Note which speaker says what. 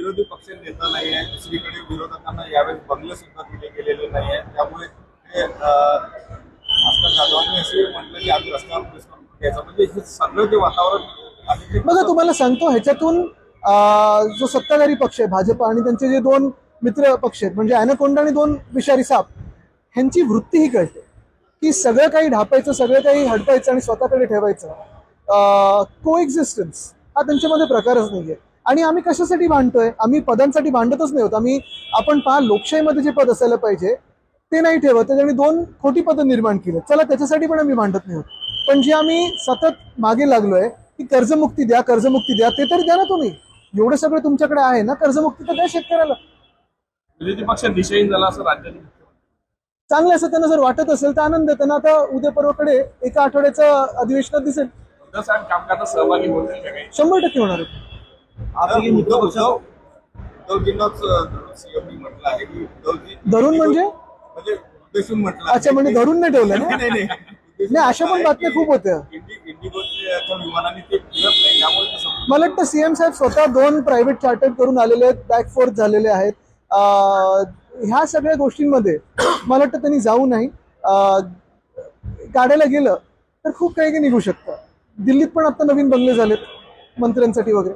Speaker 1: विरोधी पक्ष नेता नाही आहे, दुसरीकडे विरोधकांना यावेळेस बंगले सुद्धा दिले गेलेले नाही आहे. त्यामुळे ते आजकाल जाधवांनी असे म्हटलं की आम्ही रस्त्यावर प्रेस कॉन्फरन्स घ्यायचं, म्हणजे हे सगळं जे वातावरण आहे ते
Speaker 2: बघा तुम्हाला सांगतो ह्याच्यातून जो सत्ताधारी पक्ष आहे भाजप आणि त्यांचे जे दोन मित्र पक्ष आहेत म्हणजे अॅनाकोंडा आणि दोन विषारी साप, ह्यांची वृत्ती ही कळते की सगळं काही ढापायचं, सगळं काही हडपायचं आणि स्वतःकडे ठेवायचं. को एक्झिस्टन्स हा त्यांच्यामध्ये प्रकारच नाहीये. आणि आम्ही कशासाठी भांडतोय? आम्ही पदांसाठी भांडतच नाही होत. आपण पहा, लोकशाहीमध्ये जे पद असायला पाहिजे ते नाही ठेवत, त्याच्याने 2 खोटी पदं निर्माण केली. चला त्याच्यासाठी पण आम्ही भांडत नाही होत, पण जे आम्ही सतत मागे लागलोय की कर्जमुक्ती द्या, कर्जमुक्ती द्या, ते तरी द्या ना तुम्ही. एवढं सगळं तुमच्याकडे आहे ना, कर्जमुक्ती तर द्या शेतकऱ्याला.
Speaker 1: विरोधी पक्ष दिशाहीन झाला असं राज्यात
Speaker 2: चांगलं असं त्यांना जर वाटत असेल तर आनंद आहे. त्यांना आता उद्या परवाकडे एका आठवड्याचं अधिवेशनात दिसेल.
Speaker 1: साहेब कामकाजात सहभागी होतील का काही?
Speaker 2: 100% होणार आहे.
Speaker 1: उद्धवजींनाच सीएमनी म्हटलं आहे की उद्धवजी
Speaker 2: धरून म्हणजे
Speaker 1: उद्देशून म्हटलं.
Speaker 2: अच्छा, म्हणजे धरून नाही ठेवलं ना?
Speaker 1: नाही
Speaker 2: नाही, अशा पण बातम्या खूप होत्या.
Speaker 1: इंडिगोच्या विमानाने ते फिरत नाही, त्यामुळे ते समजून
Speaker 2: मला वाटतं सीएम साहेब स्वतः 2 प्रायव्हेट चार्टर करून आलेले आहेत, बॅक फोर्थ झालेले आहेत. ह्या सगळ्या गोष्टींमध्ये मला वाटतं त्यांनी जाऊ नाही. काढायला गेलं तर खूप काही निघू शकतं. दिल्लीत पण आता नवीन बंगले झालेत मंत्र्यांसाठी वगैरे.